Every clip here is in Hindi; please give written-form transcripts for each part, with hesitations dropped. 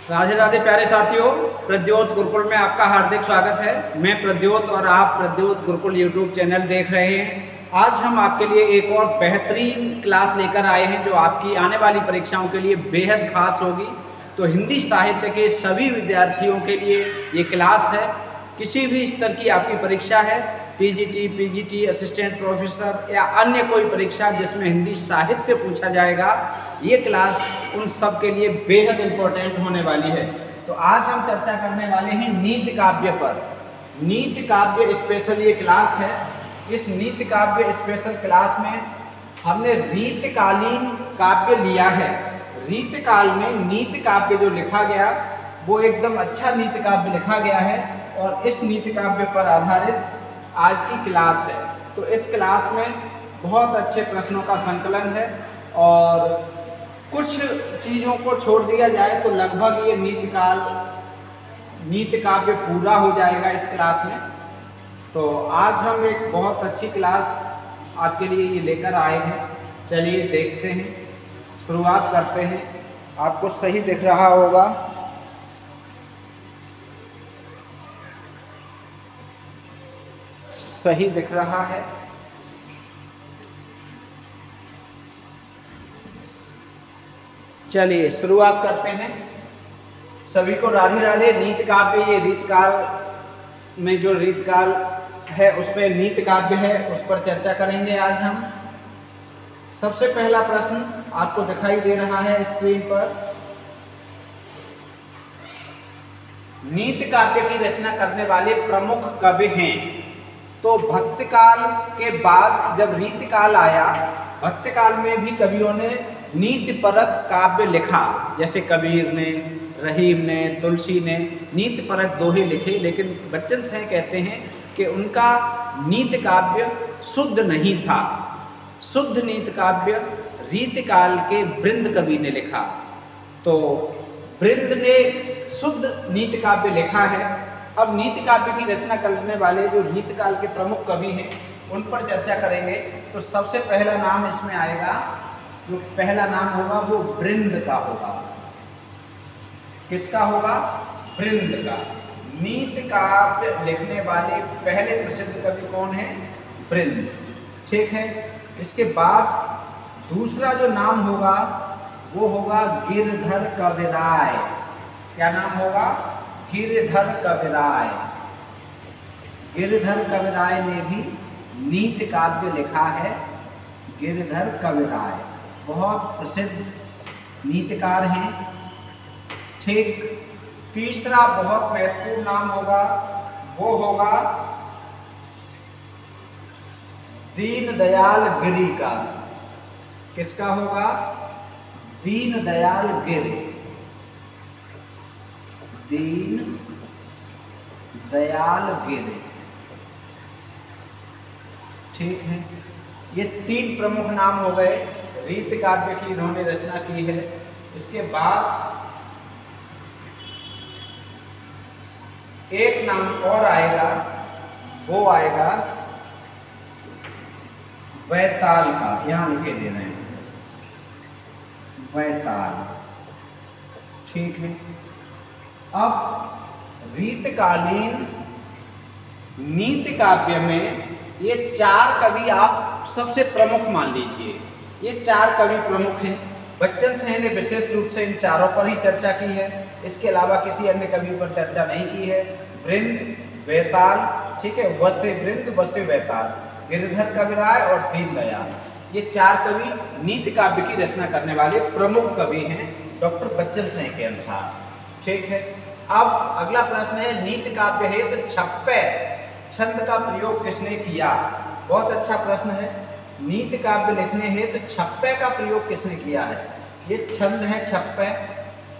राधे राधे प्यारे साथियों, प्रद्योत गुरुकुल में आपका हार्दिक स्वागत है। मैं प्रद्योत और आप प्रद्योत गुरुकुल यूट्यूब चैनल देख रहे हैं। आज हम आपके लिए एक और बेहतरीन क्लास लेकर आए हैं जो आपकी आने वाली परीक्षाओं के लिए बेहद खास होगी। तो हिंदी साहित्य के सभी विद्यार्थियों के लिए ये क्लास है। किसी भी स्तर की आपकी परीक्षा है, टीजीटी, पीजीटी, असिस्टेंट प्रोफेसर या अन्य कोई परीक्षा जिसमें हिंदी साहित्य पूछा जाएगा, ये क्लास उन सब के लिए बेहद इम्पोर्टेंट होने वाली है। तो आज हम चर्चा करने वाले हैं नीति काव्य पर। नीति काव्य स्पेशल ये क्लास है। इस नीति काव्य स्पेशल क्लास में हमने रीतकालीन काव्य लिया है। रीतकाल में नीति काव्य जो लिखा गया वो एकदम अच्छा नीति काव्य लिखा गया है और इस नीति काव्य पर आधारित आज की क्लास है। तो इस क्लास में बहुत अच्छे प्रश्नों का संकलन है और कुछ चीज़ों को छोड़ दिया जाए तो लगभग ये नीति काव्य पूरा हो जाएगा इस क्लास में। तो आज हम एक बहुत अच्छी क्लास आपके लिए ये लेकर आए हैं। चलिए देखते हैं, शुरुआत करते हैं। आपको सही दिख रहा होगा। सही दिख रहा है। चलिए शुरुआत करते हैं। सभी को राधे राधे। नीति काव्य, ये रीतकाल में जो रीतकाल है उसमें नीति काव्य है, उस पर चर्चा करेंगे आज हम। सबसे पहला प्रश्न आपको दिखाई दे रहा है स्क्रीन पर। नीति काव्य की रचना करने वाले प्रमुख कवि हैं। तो भक्तकाल के बाद जब रीतिकाल आया, भक्तकाल में भी कवियों ने नीतिपरक काव्य लिखा। जैसे कबीर ने, रहीम ने, तुलसी ने नीतिपरक दोहे लिखे, लेकिन बच्चन सिंह कहते हैं कि उनका नीति काव्य शुद्ध नहीं था। शुद्ध नीति काव्य रीतिकाल के वृंद कवि ने लिखा। तो वृंद ने शुद्ध नीति काव्य लिखा है। अब नीति काव्य की रचना करने वाले जो रीतकाल के प्रमुख कवि हैं उन पर चर्चा करेंगे। तो सबसे पहला नाम इसमें आएगा, जो पहला नाम होगा वो वृंद का होगा। किसका होगा? वृंद का। नीति काव्य लिखने वाले पहले प्रसिद्ध कवि कौन है? वृंद। ठीक है। इसके बाद दूसरा जो नाम होगा वो होगा गिरधर कविराय। क्या नाम होगा? गिरधर कविराय। गिरधर कविराय ने भी नीति काव्य लिखा है। गिरधर कविराय बहुत प्रसिद्ध नीतिकार हैं। ठीक। तीसरा बहुत महत्वपूर्ण नाम होगा, वो होगा दीनदयाल गिरि का। किसका होगा? दीनदयाल गिरि। दीन दयाल गिरि। ठीक है। ये तीन प्रमुख नाम हो गए। रीति काव्य की इन्होंने रचना की है। इसके बाद एक नाम और आएगा, वो आएगा वैताल का। यहां लिखे दे रहे हैं वैताल। ठीक है। अब रीतकालीन नीति काव्य में ये चार कवि आप सबसे प्रमुख मान लीजिए। ये चार कवि प्रमुख हैं। बच्चन सिंह ने विशेष रूप से इन चारों पर ही चर्चा की है। इसके अलावा किसी अन्य कवि पर चर्चा नहीं की है। वृंद, वैताल, ठीक है, वस्य वृंद, वस्य वैताल, गिरधर कविराय और दीनदयाल, ये चार कवि नीति काव्य की रचना करने वाले प्रमुख कवि हैं डॉक्टर बच्चन सिंह के अनुसार। ठीक है। अब अगला प्रश्न है, नीति काव्य है तो छप्पे छंद का प्रयोग किसने किया? बहुत अच्छा प्रश्न है। नीति काव्य लिखने हैं तो छप्पे का प्रयोग किसने किया है? ये छंद है छप्पे।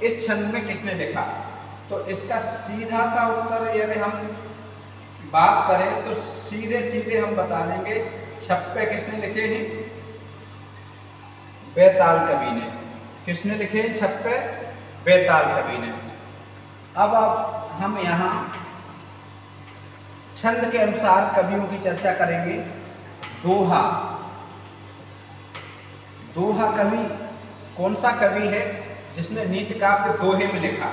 इस छंद में किसने लिखा? तो इसका सीधा सा उत्तर यदि हम बात करें तो सीधे सीधे हम बता देंगे, छप्पे किसने लिखे हैं? वैताल कवि ने। किसने लिखे हैं छप्पे? वैताल कवि ने। अब हम यहाँ छंद के अनुसार कवियों की चर्चा करेंगे। दोहा। दोहा कवि कौन सा कवि है जिसने नीति काव्य दोहे में लिखा?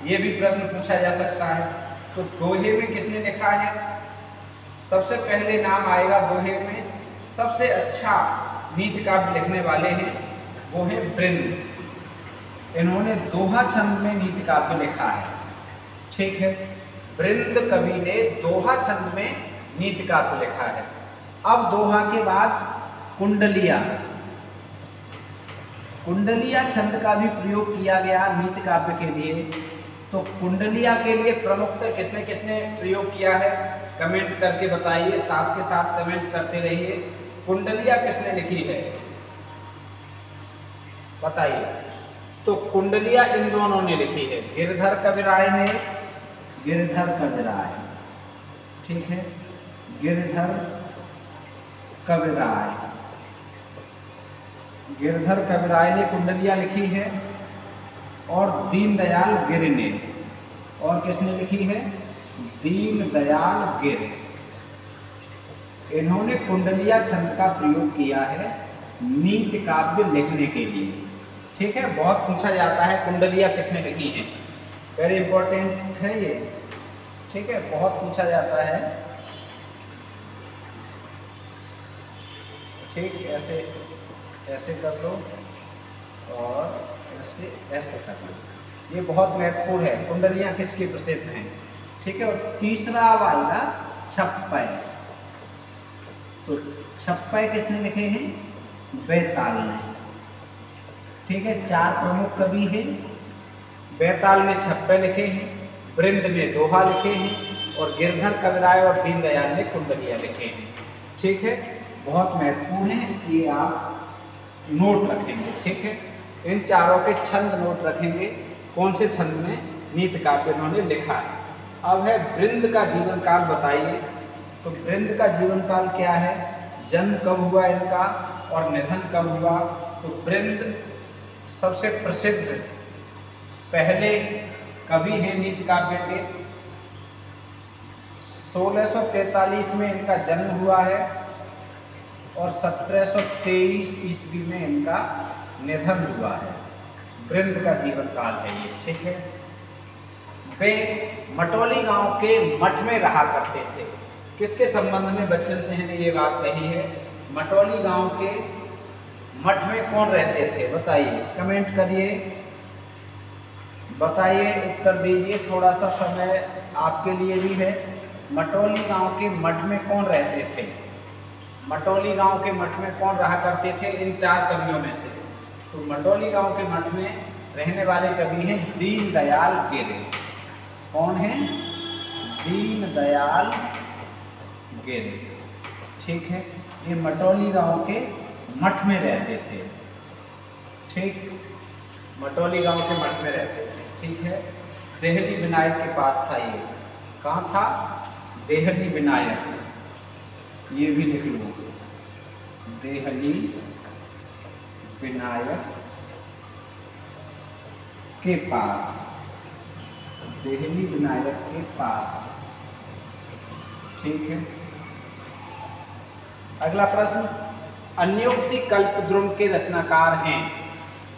ये भी प्रश्न पूछा जा सकता है। तो दोहे में किसने लिखा है? सबसे पहले नाम आएगा दोहे में, सबसे अच्छा नीति काव्य लिखने वाले हैं वो है वृंद। इन्होंने दोहा छंद में नीति काव्य लिखा है। ठीक है, वृंद कवि ने दोहा छंद में नीति काव्य लिखा है। अब दोहा के बाद कुंडलिया, कुंडलिया छंद का भी प्रयोग किया गया नीति काव्य के लिए। तो कुंडलिया के लिए प्रमुखतः किसने किसने प्रयोग किया है, कमेंट करके बताइए, साथ के साथ कमेंट करते रहिए। कुंडलिया किसने लिखी है बताइए। तो कुंडलिया इन दोनों ने लिखी है, गिरधर कविराय ने, गिरधर कविराय, ठीक है, गिरधर कविराय, गिरधर कविराय ने कुंडलिया लिखी है। और दीनदयाल गिर ने, और किसने लिखी है? दीनदयाल गिर। इन्होंने कुंडलिया छंद का प्रयोग किया है नीति काव्य लिखने के लिए। ठीक है, बहुत पूछा जाता है कुंडलिया किसने लिखी है, वेरी इंपॉर्टेंट है ये। ठीक है, बहुत पूछा जाता है। ठीक, ऐसे ऐसे कर लो और ऐसे ऐसे कर लो, ये बहुत महत्वपूर्ण है। कुंडलियाँ किसकी प्रसिद्ध हैं? ठीक है, और तीसरा आएगा छप्पय। तो छप्पय किसने लिखे हैं? बैताल ने। ठीक है, चार प्रमुख कवि हैं। बैताल ने छप्पय लिखे हैं, वृंद ने दोहा लिखे हैं, और गिरधर कविराय और दीनदयाल ने कुंडलिया लिखे हैं। ठीक है, बहुत महत्वपूर्ण है, ये आप नोट रखेंगे। ठीक है, इन चारों के छंद नोट रखेंगे, कौन से छंद में नीति काव्य इन्होंने लिखा है। अब है वृंद का जीवन काल बताइए। तो वृंद का जीवन काल क्या है, जन्म कब हुआ इनका और निधन कब हुआ? तो वृंद सबसे प्रसिद्ध पहले कवि हैं नीति काव्य के। 1643 में इनका जन्म हुआ है और 1723 ईस्वी में इनका निधन हुआ है। वृंद का जीवन काल है ये। ठीक है, वे मटौली गांव के मठ में रहा करते थे। किसके संबंध में बच्चन सिंह ने ये बात कही है? मटौली गांव के मठ में कौन रहते थे बताइए, कमेंट करिए, बताइए, उत्तर दीजिए। थोड़ा सा समय आपके लिए भी है। मटौली गांव के मठ में कौन रहते थे? मटौली गांव के मठ में कौन रहा करते थे इन चार कवियों में से? तो मटौली गांव के मठ में रहने वाले कवि हैं दीनदयाल गिर। कौन है? दीनदयाल गिर। ठीक है, ये मटौली गांव के मठ में रहते थे। ठीक, मटौली गांव के मठ में रहते थे। ठीक है, देहली विनायक के पास था ये। कहाँ था? देहली विनायक, ये भी लिख लो, देहली विनायक के पास, देहली विनायक के पास। ठीक है, अगला प्रश्न, अन्योक्ति कल्पद्रुम के रचनाकार हैं।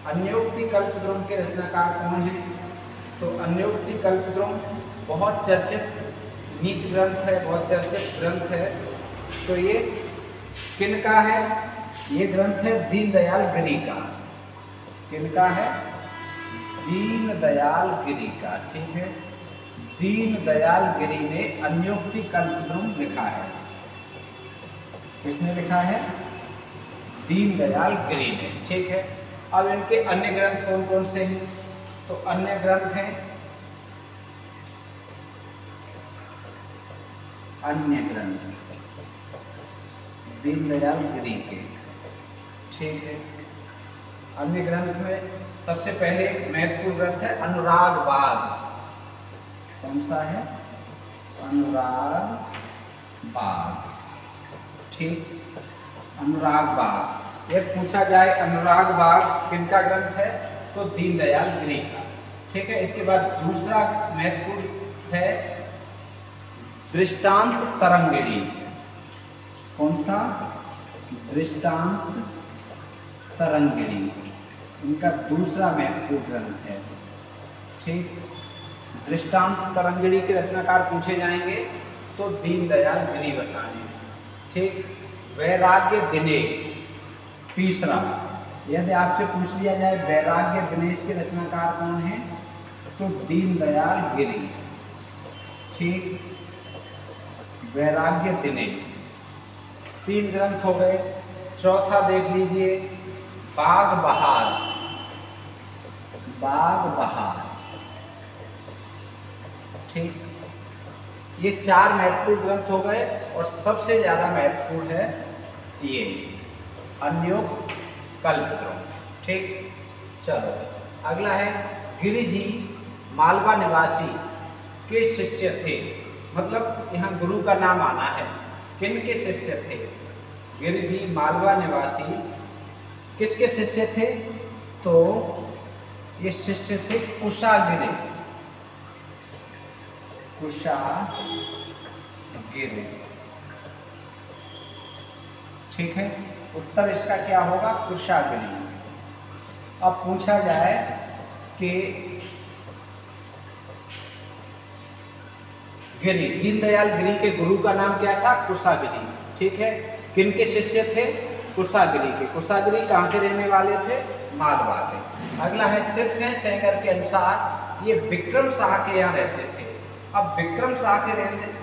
अन्योक्ति कल्पद्रुम के रचनाकार कौन हैं? तो अन्योक्ति कल्पद्रुम बहुत चर्चित नीति ग्रंथ है, बहुत चर्चित ग्रंथ है। तो ये किनका है? ये ग्रंथ है दीनदयाल गिरि का। किनका है? दीनदयाल गिरि का। ठीक है, दीनदयाल गिरि ने अन्योक्ति कल्पद्रुम लिखा है। किसने लिखा है? दीनदयाल गिरि ने। ठीक है, अब इनके अन्य ग्रंथ कौन कौन से हैं? तो अन्य ग्रंथ हैं, अन्य ग्रंथ दीनदयाल गिरि के। ठीक है, अन्य ग्रंथ में सबसे पहले महत्वपूर्ण ग्रंथ है अनुराग बाग। कौन सा है? अनुराग बाग। ठीक, अनुराग बाग। ये पूछा जाए अनुराग बाग किनका ग्रंथ है? तो दीनदयाल गिरि का। ठीक है, इसके बाद दूसरा महत्वपूर्ण है दृष्टांत तरंगिणी। कौन सा? दृष्टांत तरंगिणी, इनका दूसरा महत्वपूर्ण ग्रंथ है। ठीक, दृष्टांत तरंगिणी के रचनाकार पूछे जाएंगे तो दीनदयाल गिरी बताएं। ठीक, वैराग्य दिनेश। तीसरा, यदि आपसे पूछ लिया जाए वैराग्य दिनेश के रचनाकार कौन है तो दीनदयाल गिरी। ठीक, वैराग्य दिनेश। 3 ग्रंथ हो गए। चौथा देख लीजिए, बाग बहार। बाग बहार। ठीक, ये 4 महत्वपूर्ण ग्रंथ हो गए और सबसे ज्यादा महत्वपूर्ण है ये अन्योक कल्पद्रुम। ठीक, चलो अगला है गिरि जी मालवा निवासी के शिष्य थे। मतलब यहाँ गुरु का नाम आना है। किन के शिष्य थे? गिरि जी मालवा निवासी किसके शिष्य थे? तो ये शिष्य थे कुशागिरि। कुशागिरि। ठीक है, उत्तर इसका क्या होगा? कुशागिरि। अब पूछा जाए कि गिरि, दीनदयाल गिरी के गुरु का नाम क्या था? कुशागिरि। ठीक है, किनके शिष्य थे? कुशागिरि के। कुशागिरि कहाँ के रहने वाले थे? मालवा के। अगला है शिव सिंह सेंगर के अनुसार ये विक्रम शाह के यहाँ रहते थे। अब विक्रम शाह के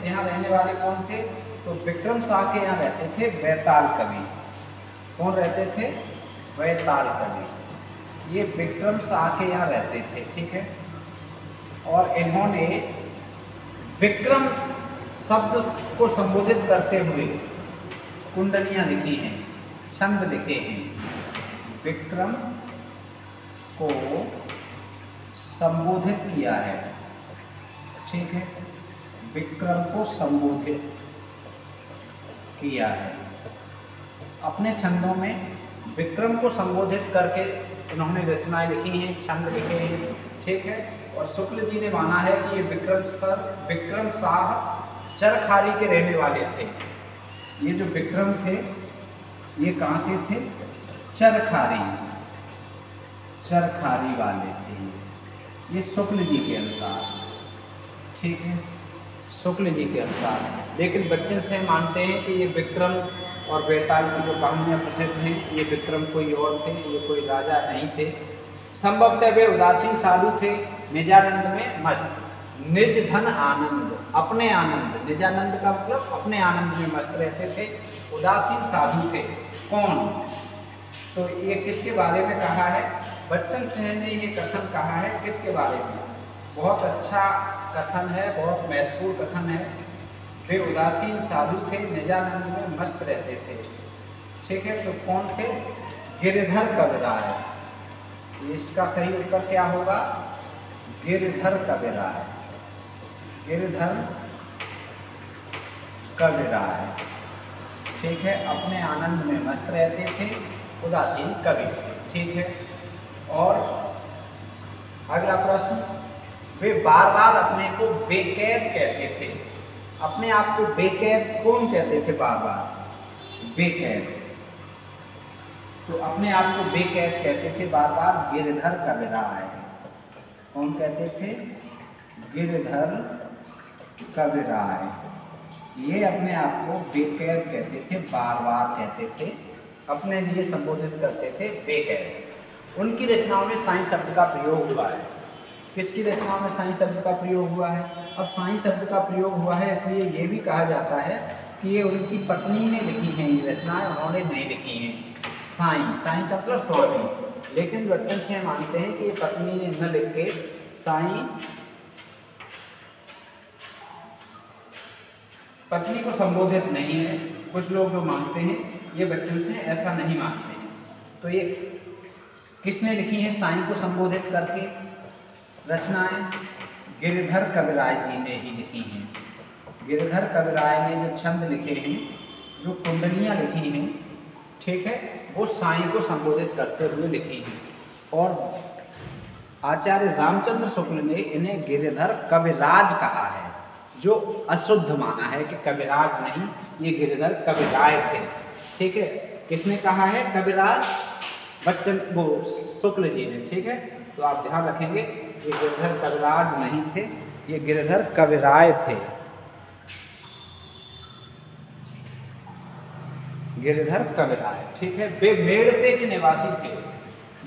यहाँ रहने वाले कौन थे? तो विक्रम शाह के यहाँ रहते थे वैताल कवि। कौन रहते थे? वैताल कवि। ये विक्रम शाह के यहाँ रहते थे। ठीक है, और इन्होंने विक्रम शब्द को संबोधित करते हुए कुंडलियाँ लिखी हैं, छंद लिखे हैं। विक्रम को संबोधित किया है। ठीक है, विक्रम को संबोधित किया है। अपने छंदों में विक्रम को संबोधित करके इन्होंने रचनाएं लिखी हैं, छंद लिखे हैं। ठीक है, और शुक्ल जी ने माना है कि ये विक्रम शाह चरखारी के रहने वाले थे। ये जो विक्रम थे ये कहाँ के थे? चरखारी वाले थे। ये शुक्ल जी के अनुसार। ठीक है, शुक्ल जी के अनुसार। लेकिन बच्चन से मानते हैं कि ये विक्रम और वैताल की जो कहानियाँ प्रसिद्ध हैं, ये विक्रम कोई और थे, ये कोई राजा नहीं थे। संभवतः वे उदासीन साधु थे, निजानंद में मस्त। निज धन आनंद, अपने आनंद। निजानंद का मतलब अपने आनंद में मस्त रहते थे, उदासीन साधु थे। कौन? तो ये किसके बारे में कहा है? बच्चन सिंह ने ये कथन कहा है। किसके बारे में? बहुत अच्छा कथन है, बहुत महत्वपूर्ण कथन है। वे उदासीन साधु थे, निजानंद में मस्त रहते थे। ठीक है, तो कौन थे? गिरिधर कविराय। इसका सही उत्तर क्या होगा? गिरिधर कविराय। गिरिधर कविराय। ठीक है, अपने आनंद में मस्त रहते थे, उदासीन कवि थे। ठीक है, और अगला प्रश्न, वे बार बार अपने को बेकैद कहते थे। अपने आप को बेकैद कौन कहते थे? बार बार बेकैद। तो अपने आप को बेकैद कहते थे बार बार गिरिधर कविराय। कौन कहते थे? गिरिधर कविराय। ये अपने आप को बेकैद कहते थे, बार बार कहते थे, अपने लिए संबोधित करते थे बेकैद। उनकी रचनाओं में साईं शब्द का प्रयोग हुआ है। किसकी रचनाओं में साईं शब्द का प्रयोग हुआ है? अब साईं शब्द का प्रयोग हुआ है इसलिए ये भी कहा जाता है कि ये उनकी पत्नी ने लिखी हैं ये रचनाएं, उन्होंने नहीं लिखी हैं। साईं, साईं का मतलब स्वामी। लेकिन बच्चन से मानते हैं कि ये पत्नी ने न लिख के साईं पत्नी को संबोधित नहीं है। कुछ लोग जो मानते हैं, ये बच्चन से ऐसा नहीं मानते हैं। तो ये किसने लिखी है साईं को संबोधित करके रचनाएं? गिरिधर कविराय जी ने ही लिखी हैं। गिरिधर कविराय ने जो छंद लिखे हैं, जो कुंडलियाँ लिखी हैं, ठीक है, वो साईं को संबोधित करते हुए लिखी हैं। और आचार्य रामचंद्र शुक्ल ने इन्हें गिरिधर कविराज कहा है, जो अशुद्ध माना है कि कविराज नहीं, ये गिरिधर कविराय थे। ठीक है, किसने कहा है कविराज? बच्चन वो शुक्ल जी ने। ठीक है, तो आप ध्यान रखेंगे ये गिरधर कविराज नहीं थे, ये गिरधर कविराय थे। गिरधर कविराय, ठीक है। वे मेड़ते के निवासी थे।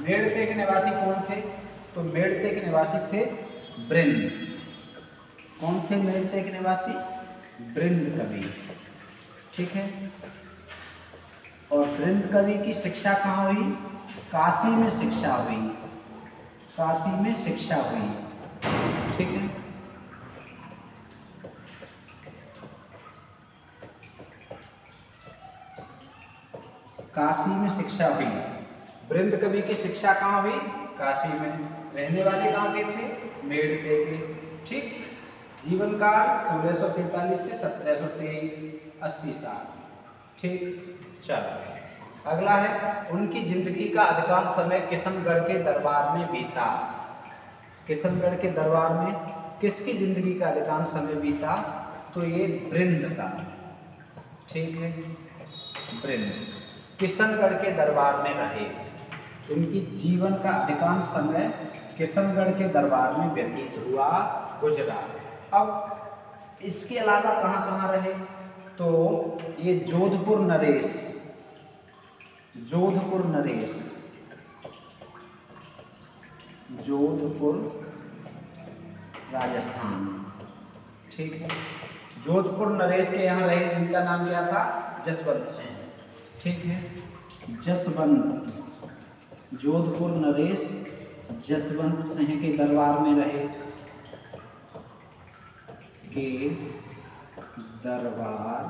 मेड़ते के निवासी कौन थे? तो मेड़ते के निवासी थे बृंद। कौन थे मेड़ते के निवासी? बृंद कवि, ठीक है। और बृंद कवि की शिक्षा कहाँ हुई? काशी में शिक्षा हुई, काशी में शिक्षा हुई, ठीक है। काशी में शिक्षा हुई। बृंद कवि की शिक्षा कहाँ हुई? काशी में। रहने वाले कहाँ के थे? मेड़ते के, ठीक। जीवन काल 1643 से 1723, 80 साल, ठीक। चलो अगला है, उनकी जिंदगी का अधिकांश समय किशनगढ़ के दरबार में बीता। किशनगढ़ के दरबार में किसकी जिंदगी का अधिकांश समय बीता? तो ये बृंद का, ठीक है। बृंद किशनगढ़ के दरबार में रहे। इनकी जीवन का अधिकांश समय किशनगढ़ के दरबार में व्यतीत हुआ, गुजरा। अब इसके अलावा कहाँ कहाँ रहे? तो ये जोधपुर नरेश, जोधपुर नरेश, जोधपुर राजस्थान, ठीक है। जोधपुर नरेश के यहाँ रहे, इनका नाम क्या था? जसवंत सिंह, ठीक है। जसवंत, जोधपुर नरेश जसवंत सिंह के दरबार में रहे, के दरबार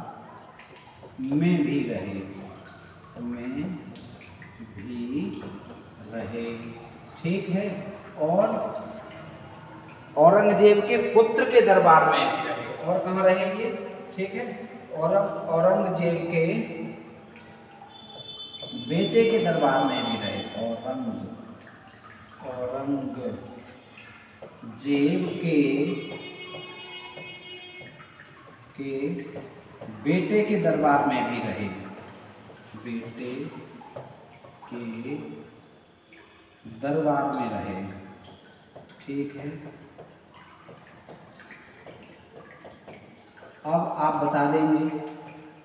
में भी रहे, में भी रहे, ठीक है। और औरंगजेब के पुत्र के दरबार में भी रहे। और कहाँ रहेंगे? ठीक है। और औरंगजेब के बेटे के दरबार में भी रहे। औरंगजेब के बेटे के दरबार में भी रहे, बेटे के दरबार में रहे, ठीक है। अब आप बता देंगे,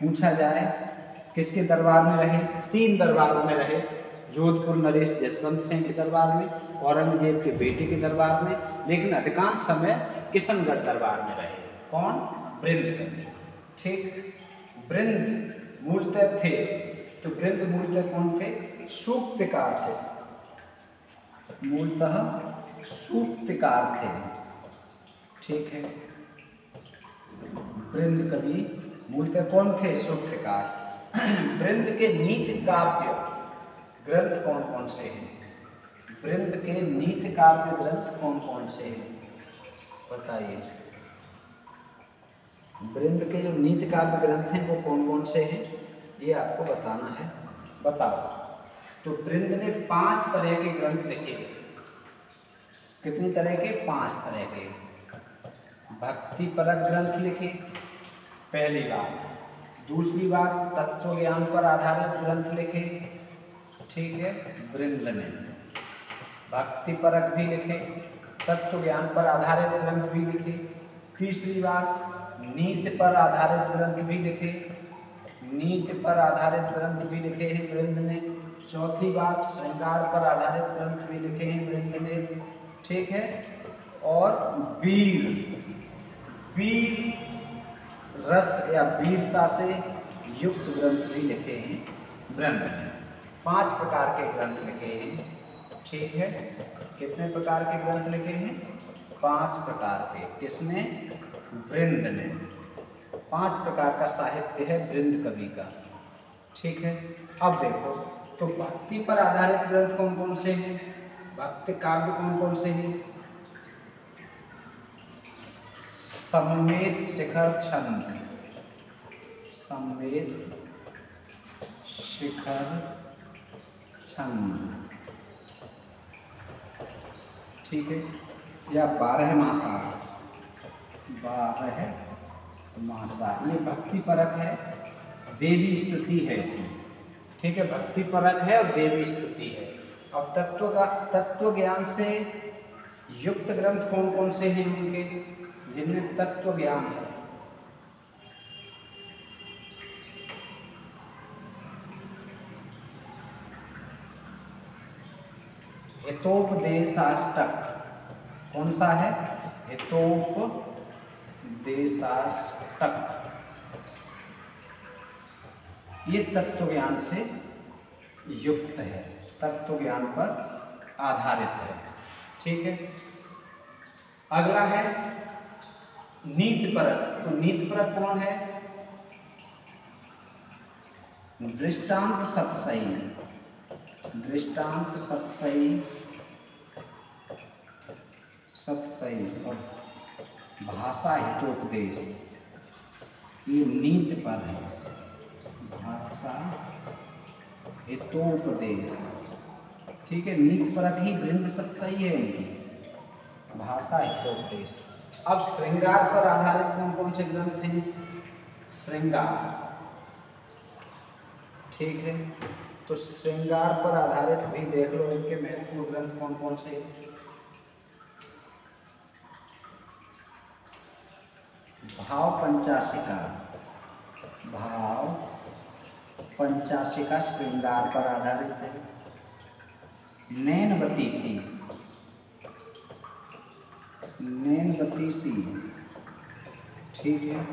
पूछा जाए किसके दरबार में रहे? 3 दरबारों में रहे। जोधपुर नरेश जसवंत सिंह के दरबार में, औरंगजेब के बेटे के दरबार में, लेकिन अधिकांश समय किशनगढ़ दरबार में रहे। कौन? बृंद कवि, ठीक। बृंद मूलतः थे, तो बृंद मूलतः कौन थे? सूक्तिकार थे, मूलतः सूक्तिकार थे, ठीक है। बृंद कवि मूलतः कौन थे? सूक्तिकार। बृंद के नीति काव्य ग्रंथ कौन कौन से हैं? बृंद के नीति काव्य ग्रंथ कौन कौन से हैं? बताइए। बृंद के जो नीति काव्य ग्रंथ हैं वो कौन कौन से हैं, ये आपको बताना है। बताओ। तो बृंद ने 5 तरह के ग्रंथ लिखे। कितनी तरह के? 5 तरह के। भक्ति परक ग्रंथ लिखे, पहली बात। दूसरी बात, तत्व ज्ञान पर आधारित ग्रंथ लिखे, ठीक है। बृंद ने भक्ति परक भी लिखे, तत्व ज्ञान पर आधारित ग्रंथ भी लिखे। तीसरी बात, नीति पर आधारित ग्रंथ भी लिखे, नीति पर आधारित ग्रंथ भी लिखे हैं बृंद ने। चौथी बात, श्रृंगार पर आधारित ग्रंथ भी लिखे हैं बृंद ने, ठीक है। और वीर रस या वीरता से युक्त ग्रंथ भी लिखे हैं बृंद ने। 5 प्रकार के ग्रंथ लिखे हैं, ठीक है। कितने प्रकार के ग्रंथ लिखे हैं? 5 प्रकार के। किसने? बृंद ने। 5 प्रकार का साहित्य है बृंद कवि का, ठीक है। अब देखो, तो भक्ति पर आधारित ग्रंथ कौन कौन से हैं? भक्ति काव्य कौन कौन से हैं? समवेत शिखर छंद, समवेत शिखर छंद, ठीक है। या 12 मासा, 12 मासा, ये भक्ति परक है, देवी स्तुति है इसमें, ठीक है। भक्ति परक है और देवी स्तुति है। अब तत्व ज्ञान से युक्त ग्रंथ कौन कौन से हैं उनके, जिनमें तत्व ज्ञान है? हितोपदेशाष्टक कौन सा है? हितोपदेशाष्टक। ये तत्व ज्ञान से युक्त है, तत्व ज्ञान पर आधारित है। ठीक है। अगला है नीतिपरक। तो नीतिपरक कौन है? दृष्टांत सत्सई, दृष्टांत सत्सई, सत्सई और भाषा हितोपदेश, ये नीति पर है। भाषा हितोपदेश, ठीक है। नीति परक ही वृंद सत्सई है इनकी, भाषा हितोपदेश। अब श्रृंगार पर आधारित कौन कौन से ग्रंथ हैं? श्रृंगार, ठीक है। तो श्रृंगार पर आधारित भी देख लो इनके महत्वपूर्ण ग्रंथ कौन कौन से। भाव पंचाशिका, भाव पंचाशिका श्रृंगार पर आधारित है। नैनवतीसी, नैनवतीसी, ठीक है।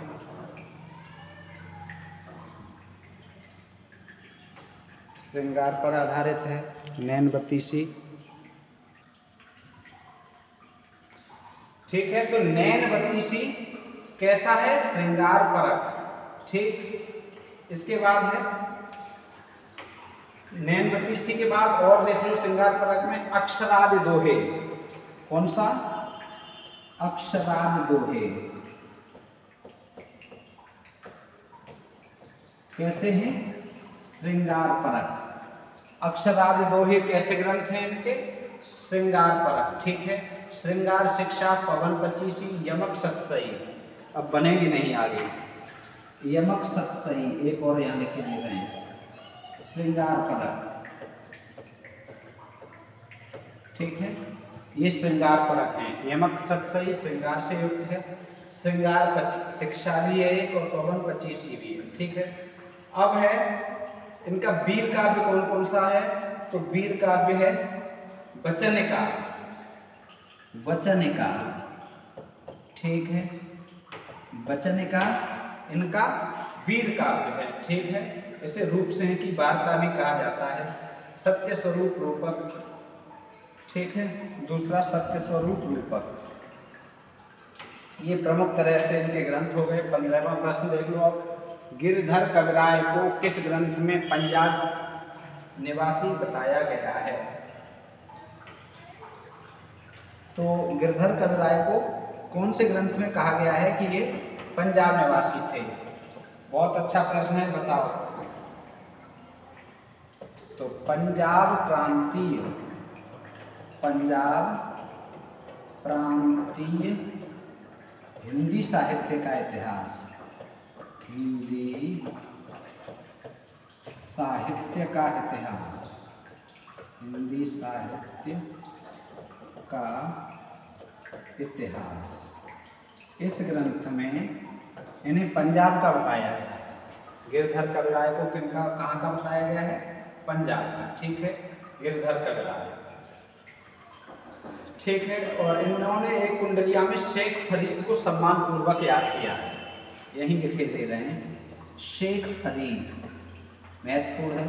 श्रृंगार पर आधारित है नैनवतीसी, ठीक है। तो नैनवतीसी कैसा है? श्रृंगार परक, ठीक। इसके बाद है नैनवतीसी के बाद और देख लो श्रृंगार परक में अक्षरादि दोहे। कौन सा? अक्षरादि दोहे। कैसे हैं? श्रृंगार परक। अक्षरादि दोहे कैसे ग्रंथ हैं इनके? श्रृंगार परक, ठीक है। श्रृंगार शिक्षा, पवन पचीसी, यमक सत्सई। अब बनेगी नहीं आगे। यमक सत्सई एक और यहाँ लिखे दे रहे हैं। श्रृंगार परक, ठीक है। ये श्रृंगार परक हैं। यमक सत्सई श्रृंगार से युक्त है। श्रृंगार शिक्षा भी है एक और पवन पचीसी भी है, ठीक है। अब है इनका वीर काव्य कौन कौन सा है? तो वीर काव्य है वचनिका, वचनिका, ठीक है। वचनिका इनका वीर काव्य है, ठीक है। इसे रूप से की वार्ता भी कहा जाता है। सत्य स्वरूप रूपक, ठीक है। दूसरा सत्य स्वरूप रूपक। ये प्रमुख तरह से इनके ग्रंथ हो गए। 15वां प्रश्न देख लो अब। गिरधर कविराय को किस ग्रंथ में पंजाब निवासी बताया गया है? तो गिरधर कविराय को कौन से ग्रंथ में कहा गया है कि ये पंजाब निवासी थे? बहुत अच्छा प्रश्न है, बताओ। तो पंजाब प्रांतीय, पंजाब प्रांतीय हिंदी साहित्य का इतिहास, हिंदी साहित्य का इतिहास, हिंदी साहित्य का इतिहास, इस ग्रंथ में इन्हें पंजाब का बताया गया है। गिरधर कविराय को किनका, कहाँ का बताया गया है? पंजाब का, ठीक है। गिरधर कविराय, ठीक है। और इन्होंने एक कुंडलिया में शेख फरीद को सम्मान पूर्वक याद किया है। यही लिखे दे रहे हैं। शेख फरीद महत्वपूर्ण है।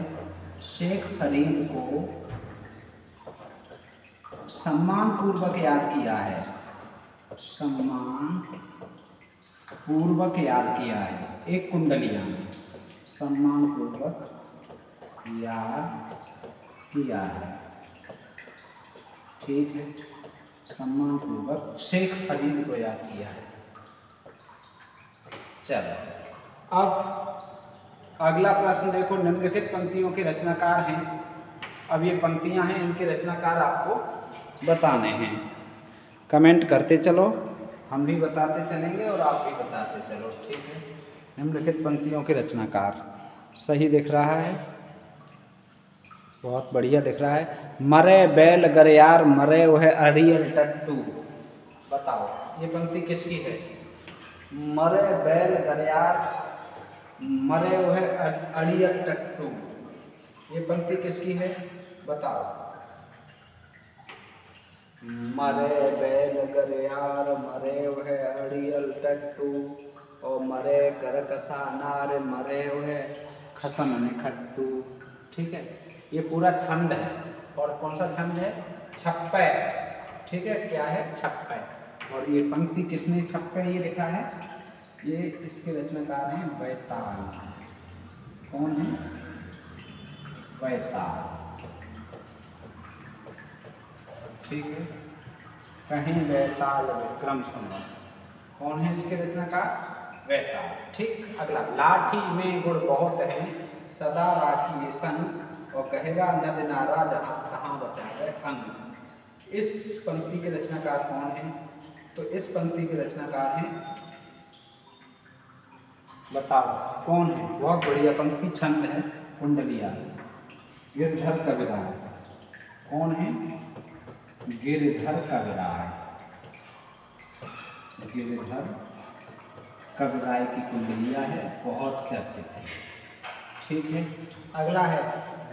शेख फरीद को सम्मान पूर्वक याद किया है, सम्मान पूर्वक याद किया है। एक कुंडलिया में सम्मान पूर्वक याद किया है, ठीक है। सम्मान पूर्वक शेख फरीद को याद किया है। चलो अब अगला प्रश्न देखो। निम्नलिखित पंक्तियों के रचनाकार हैं। अब ये पंक्तियां हैं, इनके रचनाकार आपको बताने हैं। कमेंट करते चलो, हम भी बताते चलेंगे और आप भी बताते चलो, ठीक है। निम्नलिखित पंक्तियों के रचनाकार सही दिख रहा है। बहुत बढ़िया दिख रहा है। मरे बैल गरयार मरे वह अड़ियल टट्टू। बताओ ये पंक्ति किसकी है? मरे बैल गरयार मरे वह अड़ियल टट्टू, ये पंक्ति किसकी है? बताओ। मरे बैल गरयार मरे वह अड़ियल टट्टू और मरे कर कसा नार मरे वह खसम निखट्टू। ठीक है, ये पूरा छंद है। और कौन सा छंद है? छप्पै। ठीक है, क्या है? छप्पै। और ये पंक्ति किसने छप्पै ये लिखा है? ये इसके रचनाकार हैं बैताल। कौन है? बैताल। ठीक है, कहीं बैताल विक्रम सुनो। कौन है इसके रचनाकार? बैताल। ठीक, अगला। लाठी में गुड़ बहुत है सदा राखी संग और गहरा नद नारा जहाँ कहाँ बचा है अंग। इस पंक्ति के रचनाकार कौन है? तो इस पंक्ति के रचनाकार हैं, बताओ कौन है? बहुत बढ़िया पंक्ति, छंद है कुंडलिया। गिरधर कविराय। कौन है? गिरधर कविराय। गिरधर कविराय की कुंडलिया है, बहुत चर्चित है। ठीक है, अगला है।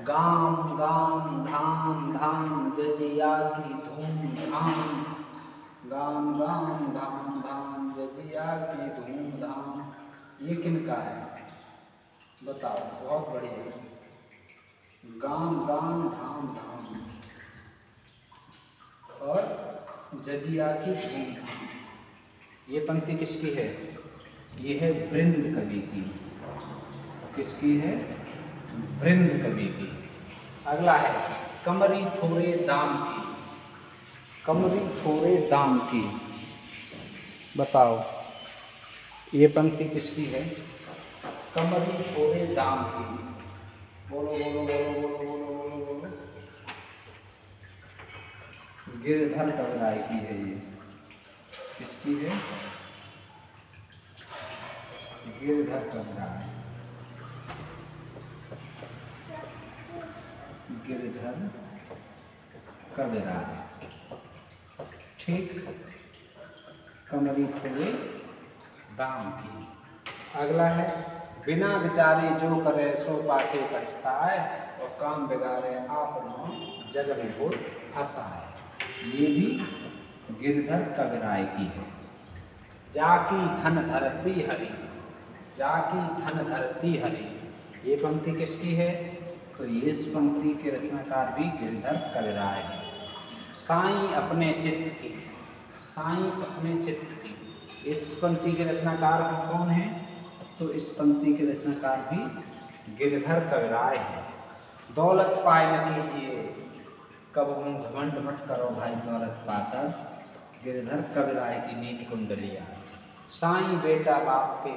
गाम गाम धाम धाम जजिया की धूम धाम। गाम गाम धाम धाम जजिया की धूम धाम, ये किनका है? बताओ, बहुत बढ़िया। गाम गाम धाम धाम और जजिया की धूम धाम, ये पंक्ति किसकी है? ये है वृंद कवि की। किसकी है? वृंद कवि की। अगला है। कमरी थोड़े दाम की। कमरी थोड़े दाम की, बताओ ये पंक्ति किसकी है? कमरी थोड़े दाम की। बोलो बोलो बोलो बोलो बोलो बोलो बोलो। गिरधर कविराय की है ये। किसकी है? गिरधर कविराय। गिरधर कविराय। ठीक, कमरी थोड़े दाम की। अगला है। बिना विचारे जो करे सो पाछे पछताए और काम बिगाड़े आपनो जग में हो हंसाए, ये भी गिरधर कविराय की है। जाकी धन धरती हरी। जाकी धन धरती हरी, ये पंक्ति किसकी है? तो ये इस पंक्ति के रचनाकार भी गिरधर कविराय है। साईं अपने चित्त की। साईं अपने चित्त की, इस पंक्ति के रचनाकार कौन है? तो इस पंक्ति के रचनाकार भी गिरधर कविराय है। दौलत पाए न कीजिए कब घमंड मत करो भाई दौलत पाकर, गिरधर कविराय की नीति कुंडलिया। साईं बेटा बाप के,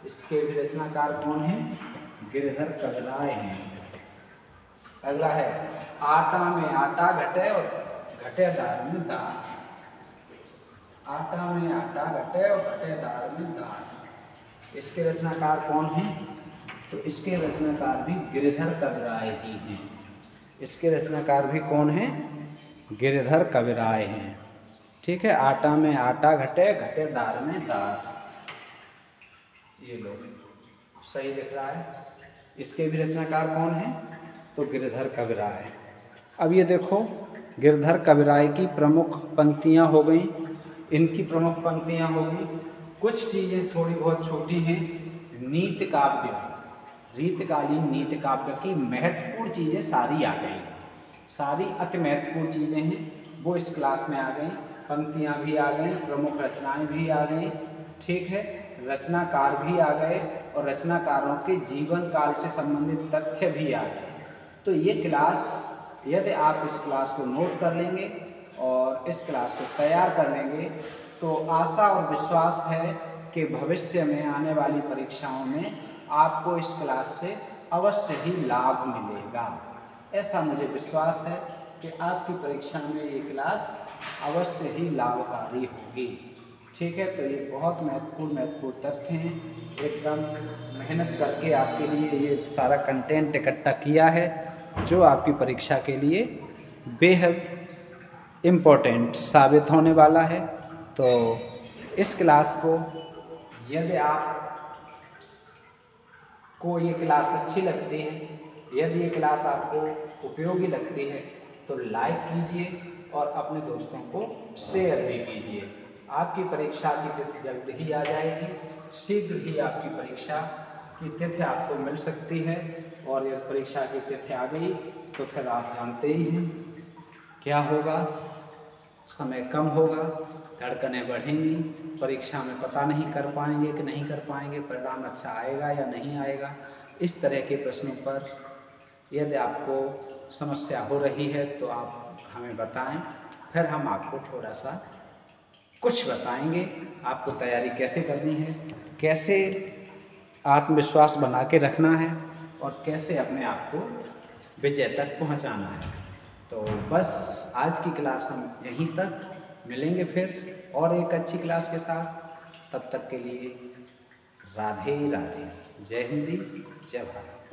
इसके भी रचनाकार कौन है? गिरधर कविराय हैं। अगला है। आटा में आटा घटे और घटे दार में दार। आटा में आटा घटे और घटे दार में दार, इसके रचनाकार कौन है? तो इसके रचनाकार भी गिरधर कविराय ही हैं। इसके रचनाकार भी कौन है? गिरधर कविराय हैं। ठीक है, आटा में आटा घटे घटे दार में दार, ये लोग सही दिख रहा है। इसके भी रचनाकार कौन है? तो गिरधर कविराय। अब ये देखो, गिरधर कविराय की प्रमुख पंक्तियाँ हो गई, इनकी प्रमुख पंक्तियाँ हो गई। कुछ चीज़ें थोड़ी बहुत छोटी हैं। नीति काव्य, रीतकालीन नीति काव्य की महत्वपूर्ण चीज़ें सारी आ गई। सारी अति महत्वपूर्ण चीज़ें हैं, वो इस क्लास में आ गई। पंक्तियाँ भी आ गई, प्रमुख रचनाएं भी आ गई। ठीक है, रचनाकार भी आ गए और रचनाकारों के जीवन काल से संबंधित तथ्य भी आ गए। तो ये क्लास, यदि आप इस क्लास को नोट कर लेंगे और इस क्लास को तैयार कर लेंगे तो आशा और विश्वास है कि भविष्य में आने वाली परीक्षाओं में आपको इस क्लास से अवश्य ही लाभ मिलेगा। ऐसा मुझे विश्वास है कि आपकी परीक्षा में ये क्लास अवश्य ही लाभकारी होगी। ठीक है, तो ये बहुत महत्वपूर्ण तथ्य हैं। एकदम मेहनत करके आपके लिए ये सारा कंटेंट इकट्ठा किया है जो आपकी परीक्षा के लिए बेहद इम्पोर्टेंट साबित होने वाला है। तो इस क्लास को यदि आप को ये क्लास अच्छी लगती है, यदि ये क्लास आपको उपयोगी लगती है तो लाइक कीजिए और अपने दोस्तों को शेयर भी कीजिए। आपकी परीक्षा की तिथि जल्द ही आ जाएगी, शीघ्र ही आपकी परीक्षा की तिथि आपको मिल सकती है। और यदि परीक्षा की तिथि आ गई तो फिर आप जानते ही हैं क्या होगा, समय कम होगा, धड़कनें बढ़ेंगी, परीक्षा में पता नहीं कर पाएंगे कि नहीं कर पाएंगे, परिणाम अच्छा आएगा या नहीं आएगा। इस तरह के प्रश्नों पर यदि आपको समस्या हो रही है तो आप हमें बताएं, फिर हम आपको थोड़ा सा कुछ बताएंगे आपको तैयारी कैसे करनी है, कैसे आत्मविश्वास बना के रखना है और कैसे अपने आप को विजय तक पहुंचाना है। तो बस आज की क्लास हम यहीं तक मिलेंगे फिर और एक अच्छी क्लास के साथ। तब तक के लिए राधे राधे, जय हिंदी, जय भारत।